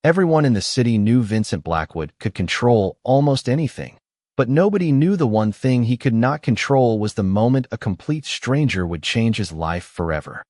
Everyone in the city knew Vincent Blackwood could control almost anything. But nobody knew the one thing he could not control was the moment a complete stranger would change his life forever.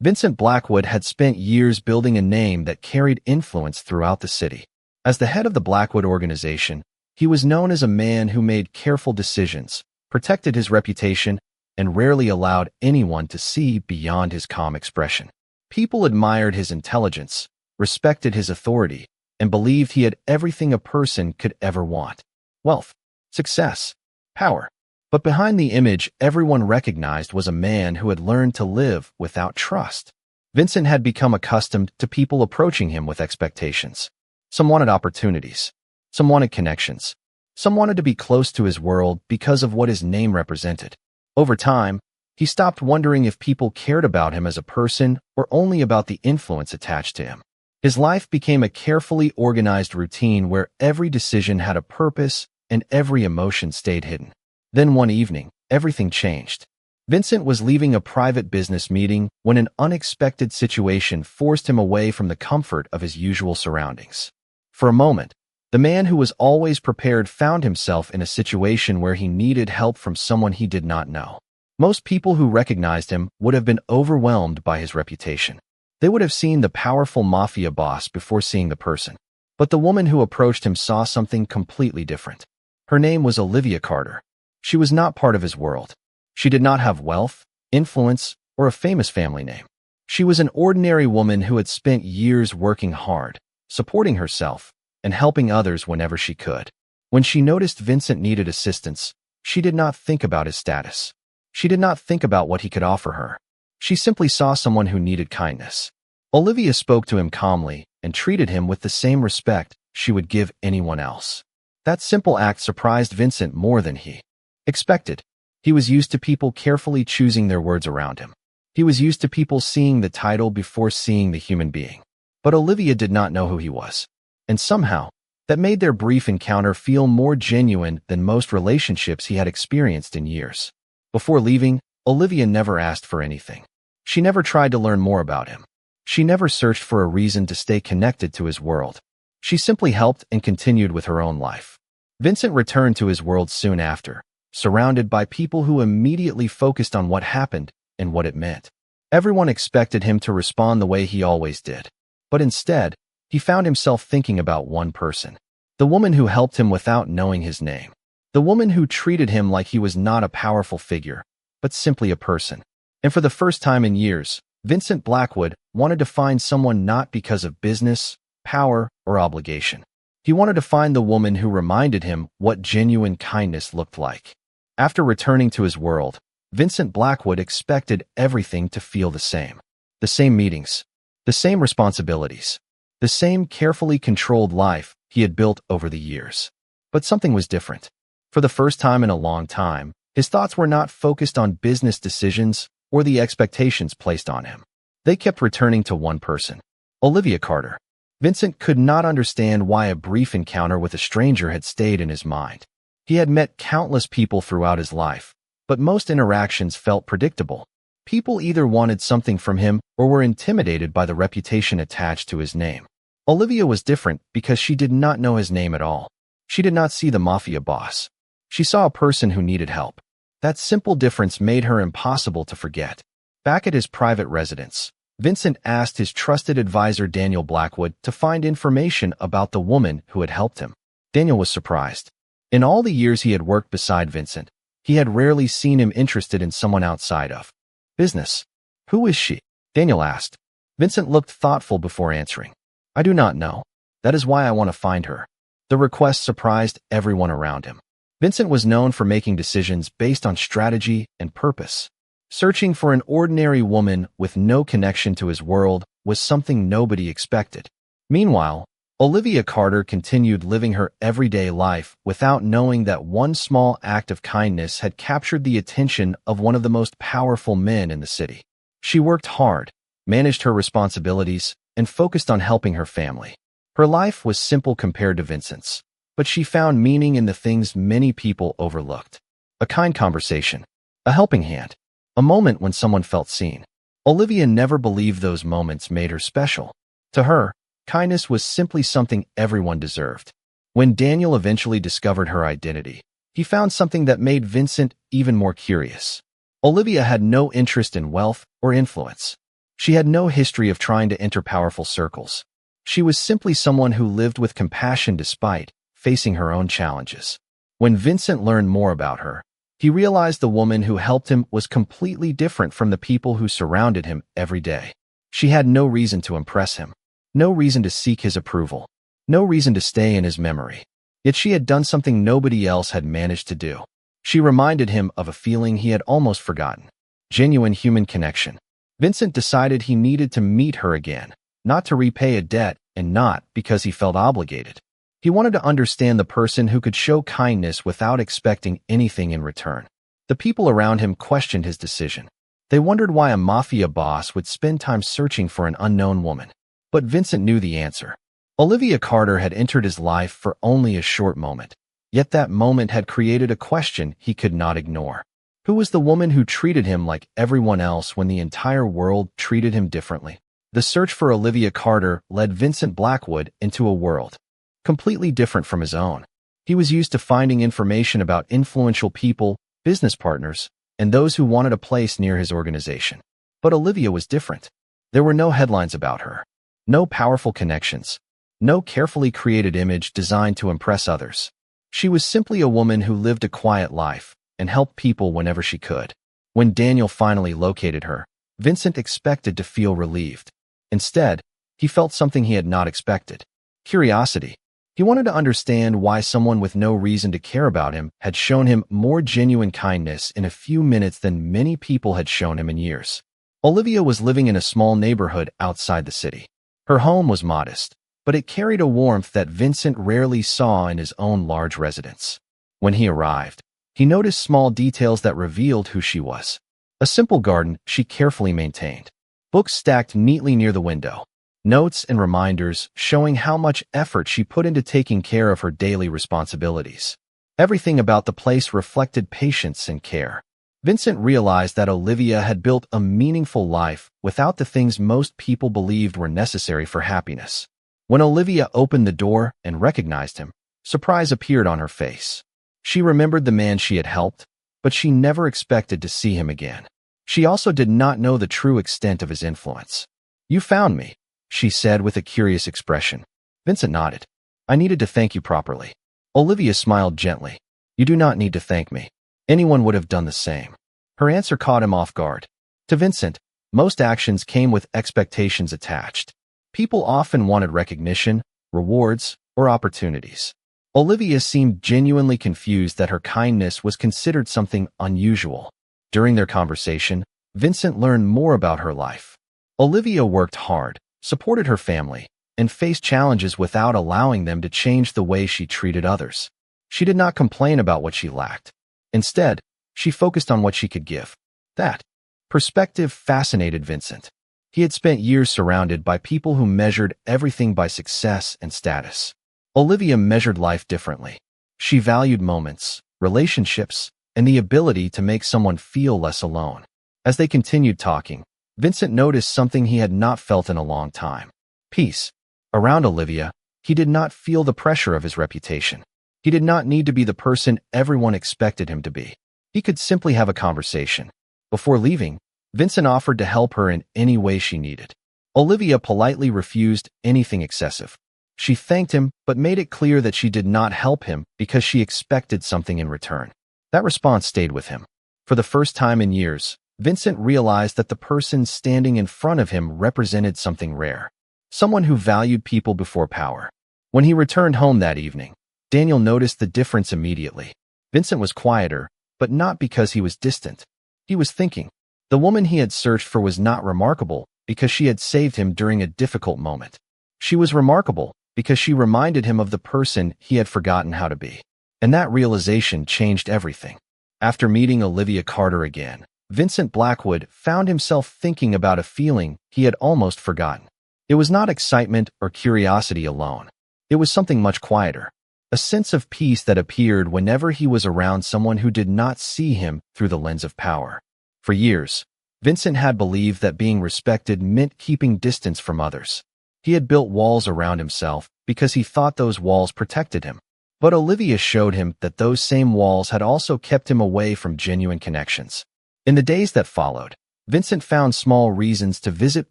Vincent Blackwood had spent years building a name that carried influence throughout the city. As the head of the Blackwood organization, he was known as a man who made careful decisions, protected his reputation, and rarely allowed anyone to see beyond his calm expression. People admired his intelligence, respected his authority, and believed he had everything a person could ever want: wealth, success, power. But behind the image everyone recognized was a man who had learned to live without trust. Vincent had become accustomed to people approaching him with expectations. Some wanted opportunities. Some wanted connections. Some wanted to be close to his world because of what his name represented. Over time, he stopped wondering if people cared about him as a person or only about the influence attached to him. His life became a carefully organized routine where every decision had a purpose and every emotion stayed hidden. Then one evening, everything changed. Vincent was leaving a private business meeting when an unexpected situation forced him away from the comfort of his usual surroundings. For a moment, the man who was always prepared found himself in a situation where he needed help from someone he did not know. Most people who recognized him would have been overwhelmed by his reputation. They would have seen the powerful mafia boss before seeing the person. But the woman who approached him saw something completely different. Her name was Olivia Carter. She was not part of his world. She did not have wealth, influence, or a famous family name. She was an ordinary woman who had spent years working hard, supporting herself, and helping others whenever she could. When she noticed Vincent needed assistance, she did not think about his status. She did not think about what he could offer her. She simply saw someone who needed kindness. Olivia spoke to him calmly and treated him with the same respect she would give anyone else. That simple act surprised Vincent more than he expected. He was used to people carefully choosing their words around him. He was used to people seeing the title before seeing the human being. But Olivia did not know who he was. And somehow, that made their brief encounter feel more genuine than most relationships he had experienced in years. Before leaving, Olivia never asked for anything. She never tried to learn more about him. She never searched for a reason to stay connected to his world. She simply helped and continued with her own life. Vincent returned to his world soon after, surrounded by people who immediately focused on what happened and what it meant. Everyone expected him to respond the way he always did. But instead, he found himself thinking about one person. The woman who helped him without knowing his name. The woman who treated him like he was not a powerful figure, but simply a person. And for the first time in years, Vincent Blackwood wanted to find someone not because of business, power, or obligation. He wanted to find the woman who reminded him what genuine kindness looked like. After returning to his world, Vincent Blackwood expected everything to feel the same. The same meetings, the same responsibilities, the same carefully controlled life he had built over the years. But something was different. For the first time in a long time, his thoughts were not focused on business decisions or the expectations placed on him. They kept returning to one person: Olivia Carter. Vincent could not understand why a brief encounter with a stranger had stayed in his mind. He had met countless people throughout his life, but most interactions felt predictable. People either wanted something from him or were intimidated by the reputation attached to his name. Olivia was different because she did not know his name at all. She did not see the mafia boss. She saw a person who needed help. That simple difference made her impossible to forget. Back at his private residence, Vincent asked his trusted advisor Daniel Blackwood to find information about the woman who had helped him. Daniel was surprised. In all the years he had worked beside Vincent, he had rarely seen him interested in someone outside of business. "Who is she?" Daniel asked. Vincent looked thoughtful before answering. "I do not know. That is why I want to find her." The request surprised everyone around him. Vincent was known for making decisions based on strategy and purpose. Searching for an ordinary woman with no connection to his world was something nobody expected. Meanwhile, Olivia Carter continued living her everyday life without knowing that one small act of kindness had captured the attention of one of the most powerful men in the city. She worked hard, managed her responsibilities, and focused on helping her family. Her life was simple compared to Vincent's, but she found meaning in the things many people overlooked. A kind conversation, a helping hand, a moment when someone felt seen. Olivia never believed those moments made her special. To her, Kindness was simply something everyone deserved. When Daniel eventually discovered her identity, he found something that made Vincent even more curious. Olivia had no interest in wealth or influence. She had no history of trying to enter powerful circles. She was simply someone who lived with compassion despite facing her own challenges. When Vincent learned more about her, he realized the woman who helped him was completely different from the people who surrounded him every day. She had no reason to impress him, no reason to seek his approval, no reason to stay in his memory. Yet she had done something nobody else had managed to do. She reminded him of a feeling he had almost forgotten: genuine human connection. Vincent decided he needed to meet her again, not to repay a debt and not because he felt obligated. He wanted to understand the person who could show kindness without expecting anything in return. The people around him questioned his decision. They wondered why a mafia boss would spend time searching for an unknown woman. But Vincent knew the answer. Olivia Carter had entered his life for only a short moment, yet that moment had created a question he could not ignore. Who was the woman who treated him like everyone else when the entire world treated him differently? The search for Olivia Carter led Vincent Blackwood into a world completely different from his own. He was used to finding information about influential people, business partners, and those who wanted a place near his organization. But Olivia was different. There were no headlines about her, no powerful connections, no carefully created image designed to impress others. She was simply a woman who lived a quiet life and helped people whenever she could. When Daniel finally located her, Vincent expected to feel relieved. Instead, he felt something he had not expected: curiosity. He wanted to understand why someone with no reason to care about him had shown him more genuine kindness in a few minutes than many people had shown him in years. Olivia was living in a small neighborhood outside the city. Her home was modest, but it carried a warmth that Vincent rarely saw in his own large residence. When he arrived, he noticed small details that revealed who she was. A simple garden she carefully maintained, books stacked neatly near the window, notes and reminders showing how much effort she put into taking care of her daily responsibilities. Everything about the place reflected patience and care. Vincent realized that Olivia had built a meaningful life without the things most people believed were necessary for happiness. When Olivia opened the door and recognized him, surprise appeared on her face. She remembered the man she had helped, but she never expected to see him again. She also did not know the true extent of his influence. "You found me," she said with a curious expression. Vincent nodded. "I needed to thank you properly." Olivia smiled gently. "You do not need to thank me. Anyone would have done the same." Her answer caught him off guard. To Vincent, most actions came with expectations attached. People often wanted recognition, rewards, or opportunities. Olivia seemed genuinely confused that her kindness was considered something unusual. During their conversation, Vincent learned more about her life. Olivia worked hard, supported her family, and faced challenges without allowing them to change the way she treated others. She did not complain about what she lacked. Instead, she focused on what she could give. That perspective fascinated Vincent. He had spent years surrounded by people who measured everything by success and status. Olivia measured life differently. She valued moments, relationships, and the ability to make someone feel less alone. As they continued talking, Vincent noticed something he had not felt in a long time: peace. Around Olivia, he did not feel the pressure of his reputation. He did not need to be the person everyone expected him to be. He could simply have a conversation. Before leaving, Vincent offered to help her in any way she needed. Olivia politely refused anything excessive. She thanked him, but made it clear that she did not help him because she expected something in return. That response stayed with him. For the first time in years, Vincent realized that the person standing in front of him represented something rare. Someone who valued people before power. When he returned home that evening, Daniel noticed the difference immediately. Vincent was quieter, but not because he was distant. He was thinking. The woman he had searched for was not remarkable because she had saved him during a difficult moment. She was remarkable because she reminded him of the person he had forgotten how to be. And that realization changed everything. After meeting Olivia Carter again, Vincent Blackwood found himself thinking about a feeling he had almost forgotten. It was not excitement or curiosity alone. It was something much quieter. A sense of peace that appeared whenever he was around someone who did not see him through the lens of power. For years, Vincent had believed that being respected meant keeping distance from others. He had built walls around himself because he thought those walls protected him. But Olivia showed him that those same walls had also kept him away from genuine connections. In the days that followed, Vincent found small reasons to visit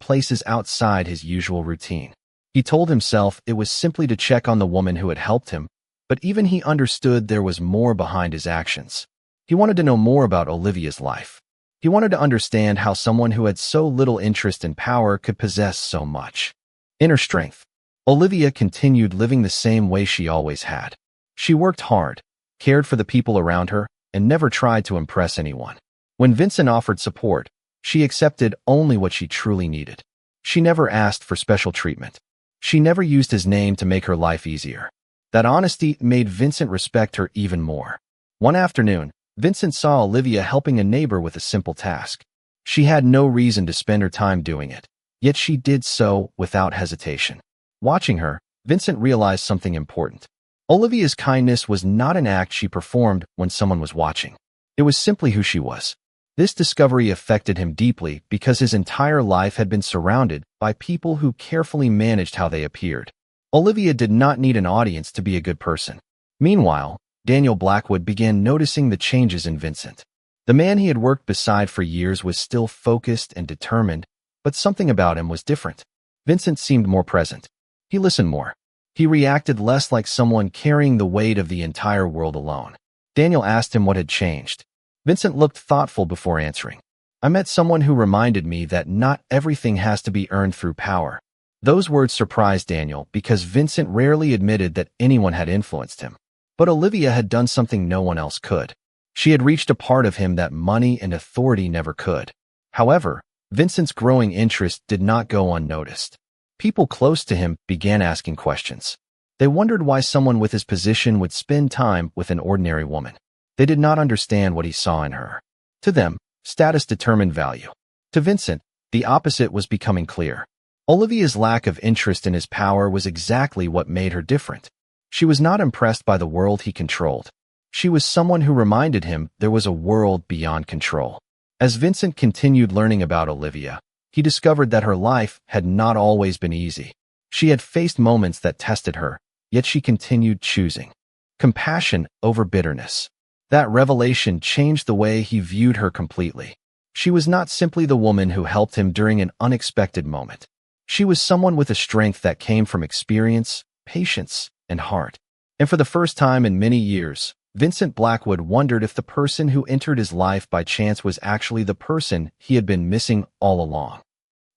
places outside his usual routine. He told himself it was simply to check on the woman who had helped him, but even he understood there was more behind his actions. He wanted to know more about Olivia's life. He wanted to understand how someone who had so little interest in power could possess so much. Inner strength. Olivia continued living the same way she always had. She worked hard, cared for the people around her, and never tried to impress anyone. When Vincent offered support, she accepted only what she truly needed. She never asked for special treatment. She never used his name to make her life easier. That honesty made Vincent respect her even more. One afternoon, Vincent saw Olivia helping a neighbor with a simple task. She had no reason to spend her time doing it, yet she did so without hesitation. Watching her, Vincent realized something important. Olivia's kindness was not an act she performed when someone was watching. It was simply who she was. This discovery affected him deeply because his entire life had been surrounded by people who carefully managed how they appeared. Olivia did not need an audience to be a good person. Meanwhile, Daniel Blackwood began noticing the changes in Vincent. The man he had worked beside for years was still focused and determined, but something about him was different. Vincent seemed more present. He listened more. He reacted less like someone carrying the weight of the entire world alone. Daniel asked him what had changed. Vincent looked thoughtful before answering. I met someone who reminded me that not everything has to be earned through power. Those words surprised Daniel because Vincent rarely admitted that anyone had influenced him. But Olivia had done something no one else could. She had reached a part of him that money and authority never could. However, Vincent's growing interest did not go unnoticed. People close to him began asking questions. They wondered why someone with his position would spend time with an ordinary woman. They did not understand what he saw in her. To them, status determined value. To Vincent, the opposite was becoming clear. Olivia's lack of interest in his power was exactly what made her different. She was not impressed by the world he controlled. She was someone who reminded him there was a world beyond control. As Vincent continued learning about Olivia, he discovered that her life had not always been easy. She had faced moments that tested her, yet she continued choosing compassion over bitterness. That revelation changed the way he viewed her completely. She was not simply the woman who helped him during an unexpected moment. She was someone with a strength that came from experience, patience, and heart. And for the first time in many years, Vincent Blackwood wondered if the person who entered his life by chance was actually the person he had been missing all along.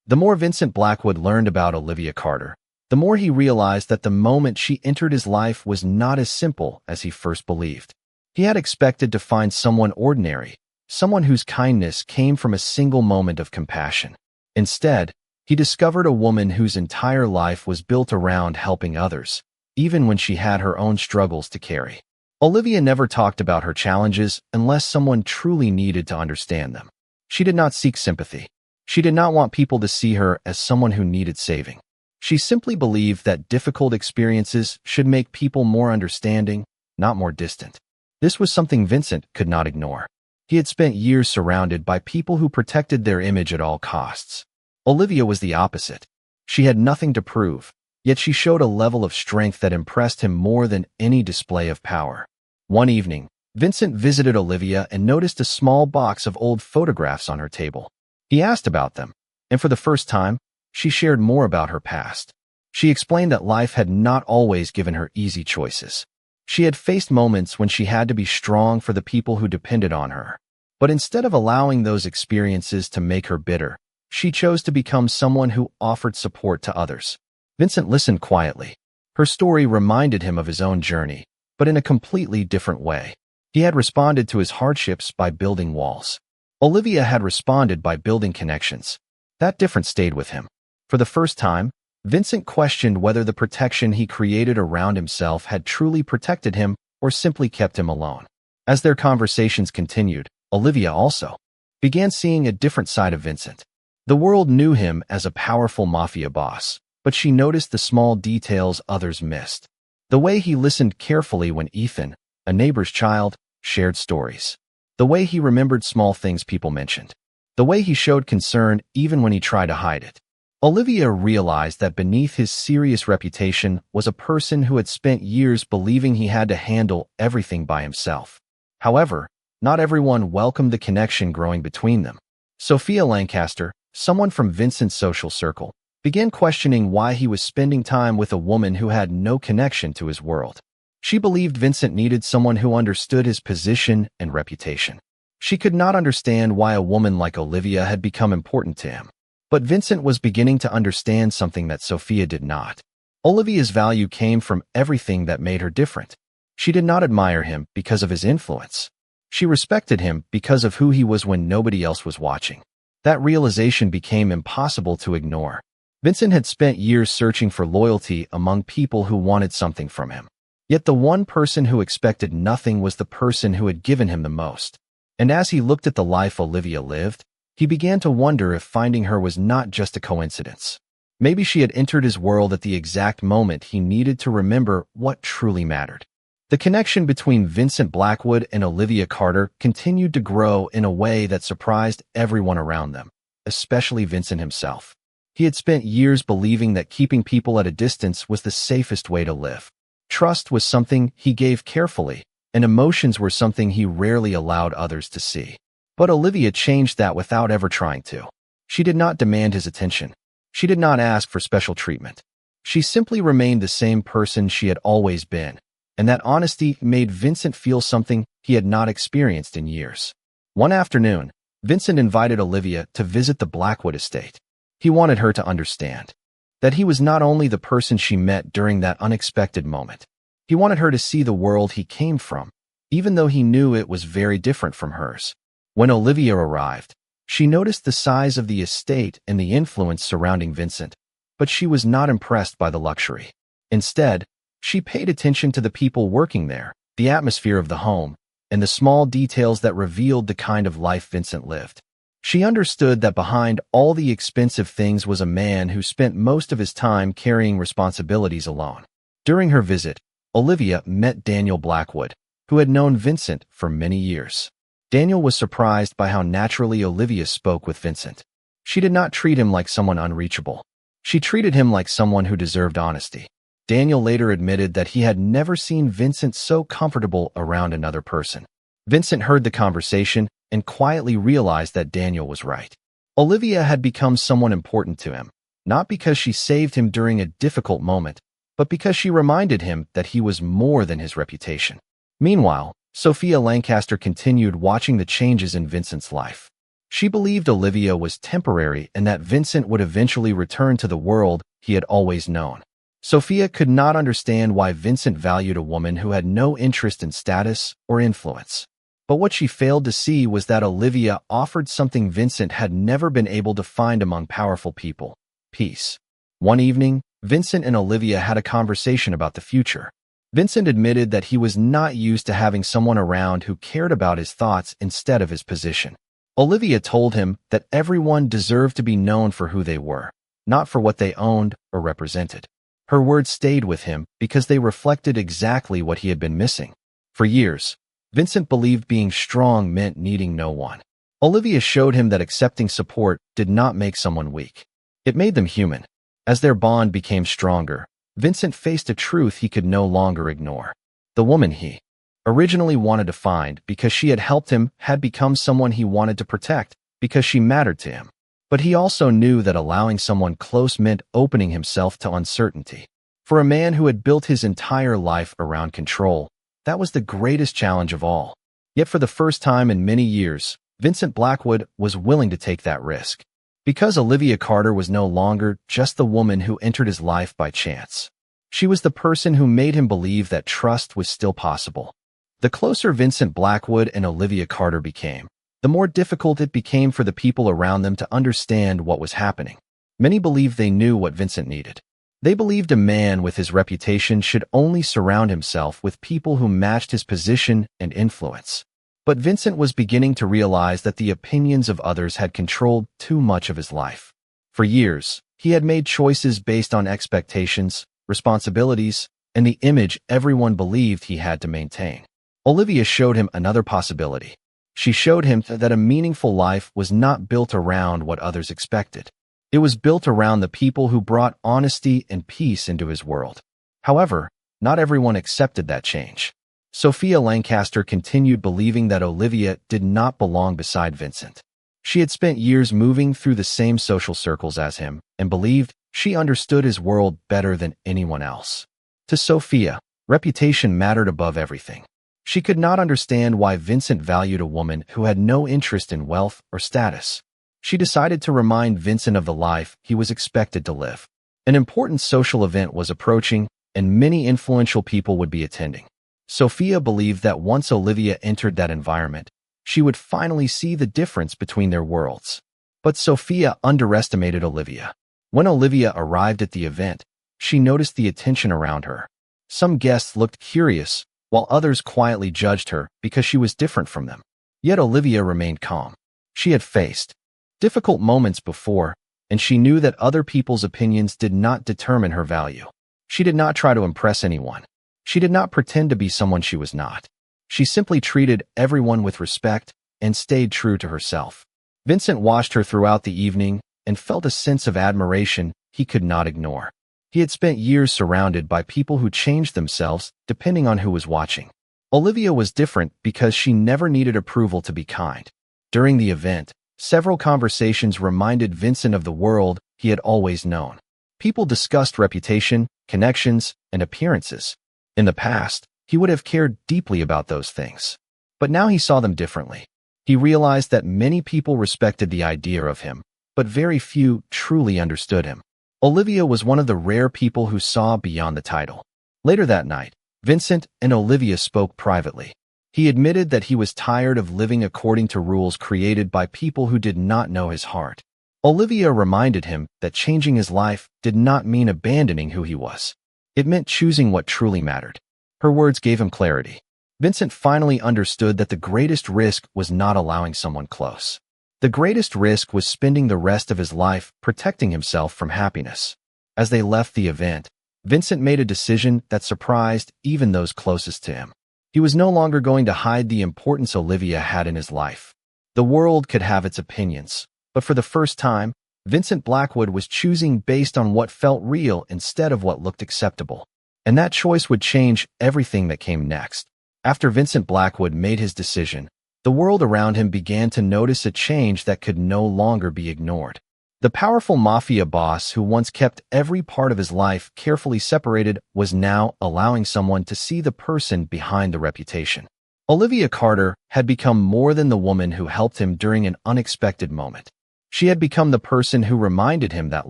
The more Vincent Blackwood learned about Olivia Carter, the more he realized that the moment she entered his life was not as simple as he first believed. He had expected to find someone ordinary, someone whose kindness came from a single moment of compassion. Instead, he discovered a woman whose entire life was built around helping others, even when she had her own struggles to carry. Olivia never talked about her challenges unless someone truly needed to understand them. She did not seek sympathy. She did not want people to see her as someone who needed saving. She simply believed that difficult experiences should make people more understanding, not more distant. This was something Vincent could not ignore. He had spent years surrounded by people who protected their image at all costs. Olivia was the opposite. She had nothing to prove, yet she showed a level of strength that impressed him more than any display of power. One evening, Vincent visited Olivia and noticed a small box of old photographs on her table. He asked about them, and for the first time, she shared more about her past. She explained that life had not always given her easy choices. She had faced moments when she had to be strong for the people who depended on her. But instead of allowing those experiences to make her bitter, she chose to become someone who offered support to others. Vincent listened quietly. Her story reminded him of his own journey, but in a completely different way. He had responded to his hardships by building walls. Olivia had responded by building connections. That difference stayed with him. For the first time, Vincent questioned whether the protection he created around himself had truly protected him or simply kept him alone. As their conversations continued, Olivia also began seeing a different side of Vincent. The world knew him as a powerful mafia boss, but she noticed the small details others missed. The way he listened carefully when Ethan, a neighbor's child, shared stories. The way he remembered small things people mentioned. The way he showed concern even when he tried to hide it. Olivia realized that beneath his serious reputation was a person who had spent years believing he had to handle everything by himself. However, not everyone welcomed the connection growing between them. Sophia Lancaster, someone from Vincent's social circle, began questioning why he was spending time with a woman who had no connection to his world. She believed Vincent needed someone who understood his position and reputation. She could not understand why a woman like Olivia had become important to him. But Vincent was beginning to understand something that Sophia did not. Olivia's value came from everything that made her different. She did not admire him because of his influence. She respected him because of who he was when nobody else was watching. That realization became impossible to ignore. Vincent had spent years searching for loyalty among people who wanted something from him. Yet the one person who expected nothing was the person who had given him the most. And as he looked at the life Olivia lived, he began to wonder if finding her was not just a coincidence. Maybe she had entered his world at the exact moment he needed to remember what truly mattered. The connection between Vincent Blackwood and Olivia Carter continued to grow in a way that surprised everyone around them, especially Vincent himself. He had spent years believing that keeping people at a distance was the safest way to live. Trust was something he gave carefully, and emotions were something he rarely allowed others to see. But Olivia changed that without ever trying to. She did not demand his attention. She did not ask for special treatment. She simply remained the same person she had always been, and that honesty made Vincent feel something he had not experienced in years. One afternoon, Vincent invited Olivia to visit the Blackwood estate. He wanted her to understand that he was not only the person she met during that unexpected moment. He wanted her to see the world he came from, even though he knew it was very different from hers. When Olivia arrived, she noticed the size of the estate and the influence surrounding Vincent, but she was not impressed by the luxury. Instead, she paid attention to the people working there, the atmosphere of the home, and the small details that revealed the kind of life Vincent lived. She understood that behind all the expensive things was a man who spent most of his time carrying responsibilities alone. During her visit, Olivia met Daniel Blackwood, who had known Vincent for many years. Daniel was surprised by how naturally Olivia spoke with Vincent. She did not treat him like someone unreachable. She treated him like someone who deserved honesty. Daniel later admitted that he had never seen Vincent so comfortable around another person. Vincent heard the conversation and quietly realized that Daniel was right. Olivia had become someone important to him, not because she saved him during a difficult moment, but because she reminded him that he was more than his reputation. Meanwhile, Sophia Lancaster continued watching the changes in Vincent's life. She believed Olivia was temporary and that Vincent would eventually return to the world he had always known. Sophia could not understand why Vincent valued a woman who had no interest in status or influence. But what she failed to see was that Olivia offered something Vincent had never been able to find among powerful people: peace. One evening, Vincent and Olivia had a conversation about the future. Vincent admitted that he was not used to having someone around who cared about his thoughts instead of his position. Olivia told him that everyone deserved to be known for who they were, not for what they owned or represented. Her words stayed with him because they reflected exactly what he had been missing. For years, Vincent believed being strong meant needing no one. Olivia showed him that accepting support did not make someone weak. It made them human. As their bond became stronger, Vincent faced a truth he could no longer ignore. The woman he originally wanted to find because she had helped him had become someone he wanted to protect because she mattered to him. But he also knew that allowing someone close meant opening himself to uncertainty. For a man who had built his entire life around control, that was the greatest challenge of all. Yet for the first time in many years, Vincent Blackwood was willing to take that risk. Because Olivia Carter was no longer just the woman who entered his life by chance. She was the person who made him believe that trust was still possible. The closer Vincent Blackwood and Olivia Carter became, the more difficult it became for the people around them to understand what was happening. Many believed they knew what Vincent needed. They believed a man with his reputation should only surround himself with people who matched his position and influence. But Vincent was beginning to realize that the opinions of others had controlled too much of his life. For years, he had made choices based on expectations, responsibilities, and the image everyone believed he had to maintain. Olivia showed him another possibility. She showed him that a meaningful life was not built around what others expected. It was built around the people who brought honesty and peace into his world. However, not everyone accepted that change. Sophia Lancaster continued believing that Olivia did not belong beside Vincent. She had spent years moving through the same social circles as him and believed she understood his world better than anyone else. To Sophia, reputation mattered above everything. She could not understand why Vincent valued a woman who had no interest in wealth or status. She decided to remind Vincent of the life he was expected to live. An important social event was approaching, and many influential people would be attending. Sophia believed that once Olivia entered that environment, she would finally see the difference between their worlds. But Sophia underestimated Olivia. When Olivia arrived at the event, she noticed the attention around her. Some guests looked curious, while others quietly judged her because she was different from them. Yet Olivia remained calm. She had faced difficult moments before, and she knew that other people's opinions did not determine her value. She did not try to impress anyone. She did not pretend to be someone she was not. She simply treated everyone with respect and stayed true to herself. Vincent watched her throughout the evening and felt a sense of admiration he could not ignore. He had spent years surrounded by people who changed themselves depending on who was watching. Olivia was different because she never needed approval to be kind. During the event, several conversations reminded Vincent of the world he had always known. People discussed reputation, connections, and appearances. In the past, he would have cared deeply about those things. But now he saw them differently. He realized that many people respected the idea of him, but very few truly understood him. Olivia was one of the rare people who saw beyond the title. Later that night, Vincent and Olivia spoke privately. He admitted that he was tired of living according to rules created by people who did not know his heart. Olivia reminded him that changing his life did not mean abandoning who he was. It meant choosing what truly mattered. Her words gave him clarity. Vincent finally understood that the greatest risk was not allowing someone close. The greatest risk was spending the rest of his life protecting himself from happiness. As they left the event, Vincent made a decision that surprised even those closest to him. He was no longer going to hide the importance Olivia had in his life. The world could have its opinions, but for the first time, Vincent Blackwood was choosing based on what felt real instead of what looked acceptable. And that choice would change everything that came next. After Vincent Blackwood made his decision, the world around him began to notice a change that could no longer be ignored. The powerful mafia boss who once kept every part of his life carefully separated was now allowing someone to see the person behind the reputation. Olivia Carter had become more than the woman who helped him during an unexpected moment. She had become the person who reminded him that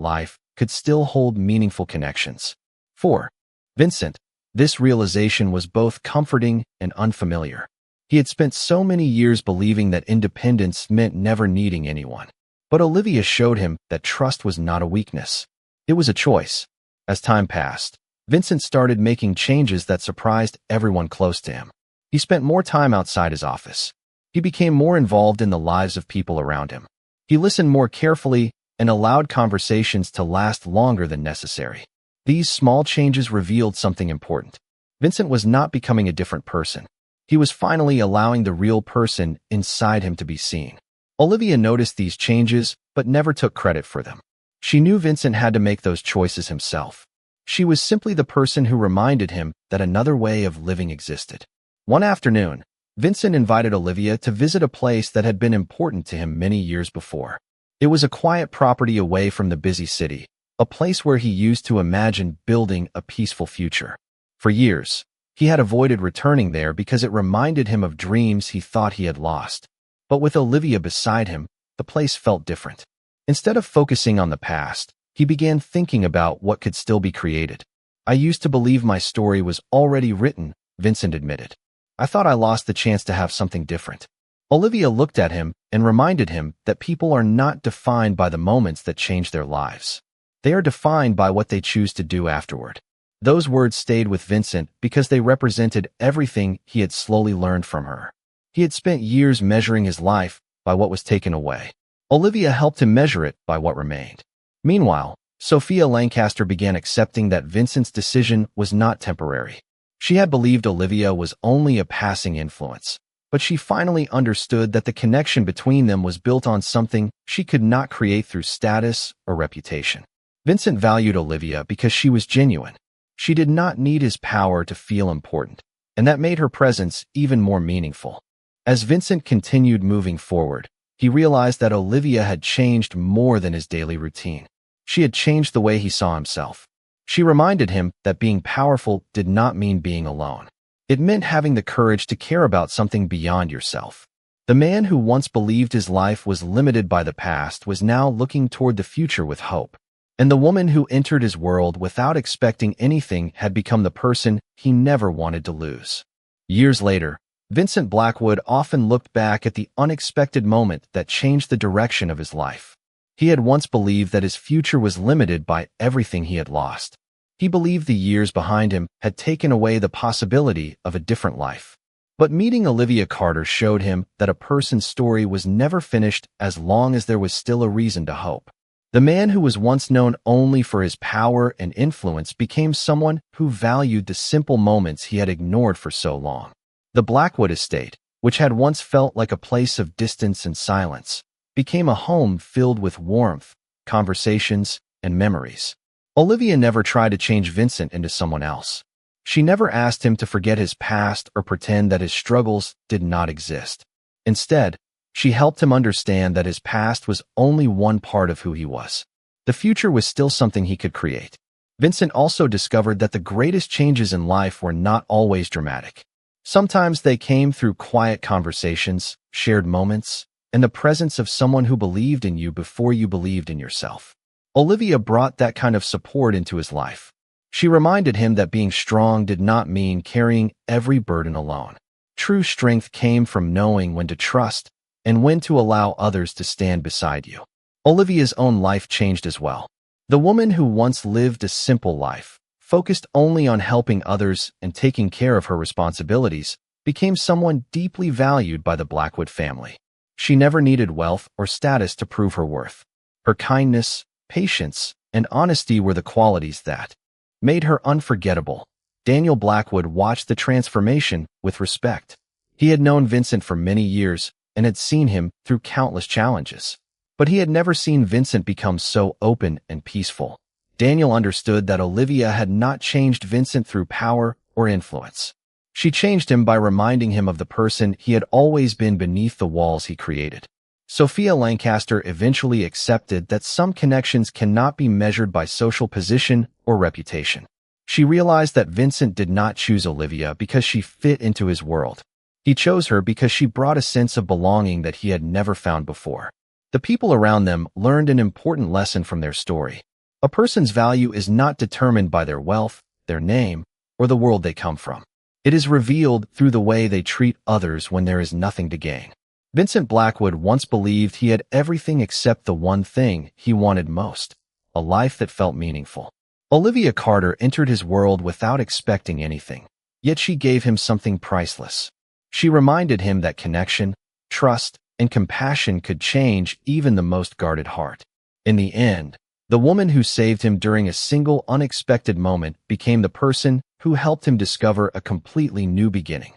life could still hold meaningful connections. For Vincent, this realization was both comforting and unfamiliar. He had spent so many years believing that independence meant never needing anyone. But Olivia showed him that trust was not a weakness. It was a choice. As time passed, Vincent started making changes that surprised everyone close to him. He spent more time outside his office. He became more involved in the lives of people around him. He listened more carefully and allowed conversations to last longer than necessary. These small changes revealed something important. Vincent was not becoming a different person. He was finally allowing the real person inside him to be seen. Olivia noticed these changes, but never took credit for them. She knew Vincent had to make those choices himself. She was simply the person who reminded him that another way of living existed. One afternoon, Vincent invited Olivia to visit a place that had been important to him many years before. It was a quiet property away from the busy city, a place where he used to imagine building a peaceful future. For years, he had avoided returning there because it reminded him of dreams he thought he had lost. But with Olivia beside him, the place felt different. Instead of focusing on the past, he began thinking about what could still be created. "I used to believe my story was already written," Vincent admitted. "I thought I lost the chance to have something different." Olivia looked at him and reminded him that people are not defined by the moments that change their lives. They are defined by what they choose to do afterward. Those words stayed with Vincent because they represented everything he had slowly learned from her. He had spent years measuring his life by what was taken away. Olivia helped him measure it by what remained. Meanwhile, Sophia Lancaster began accepting that Vincent's decision was not temporary. She had believed Olivia was only a passing influence. but she finally understood that the connection between them was built on something she could not create through status or reputation. Vincent valued Olivia because she was genuine. She did not need his power to feel important, and that made her presence even more meaningful. As Vincent continued moving forward, he realized that Olivia had changed more than his daily routine. She had changed the way he saw himself. She reminded him that being powerful did not mean being alone. It meant having the courage to care about something beyond yourself. The man who once believed his life was limited by the past was now looking toward the future with hope. And the woman who entered his world without expecting anything had become the person he never wanted to lose. Years later, Vincent Blackwood often looked back at the unexpected moment that changed the direction of his life. He had once believed that his future was limited by everything he had lost. He believed the years behind him had taken away the possibility of a different life. But meeting Olivia Carter showed him that a person's story was never finished as long as there was still a reason to hope. The man who was once known only for his power and influence became someone who valued the simple moments he had ignored for so long. The Blackwood estate, which had once felt like a place of distance and silence, became a home filled with warmth, conversations, and memories. Olivia never tried to change Vincent into someone else. She never asked him to forget his past or pretend that his struggles did not exist. Instead, she helped him understand that his past was only one part of who he was. The future was still something he could create. Vincent also discovered that the greatest changes in life were not always dramatic. Sometimes they came through quiet conversations, shared moments, and the presence of someone who believed in you before you believed in yourself. Olivia brought that kind of support into his life. She reminded him that being strong did not mean carrying every burden alone. True strength came from knowing when to trust and when to allow others to stand beside you. Olivia's own life changed as well. The woman who once lived a simple life, focused only on helping others and taking care of her responsibilities, became someone deeply valued by the Blackwood family. She never needed wealth or status to prove her worth. Her kindness, patience, and honesty were the qualities that made her unforgettable. Daniel Blackwood watched the transformation with respect. He had known Vincent for many years and had seen him through countless challenges. But he had never seen Vincent become so open and peaceful. Daniel understood that Olivia had not changed Vincent through power or influence. She changed him by reminding him of the person he had always been beneath the walls he created. Sophia Lancaster eventually accepted that some connections cannot be measured by social position or reputation. She realized that Vincent did not choose Olivia because she fit into his world. He chose her because she brought a sense of belonging that he had never found before. The people around them learned an important lesson from their story. A person's value is not determined by their wealth, their name, or the world they come from. It is revealed through the way they treat others when there is nothing to gain. Vincent Blackwood once believed he had everything except the one thing he wanted most, a life that felt meaningful. Olivia Carter entered his world without expecting anything, yet she gave him something priceless. She reminded him that connection, trust, and compassion could change even the most guarded heart. In the end, the woman who saved him during a single unexpected moment became the person who helped him discover a completely new beginning.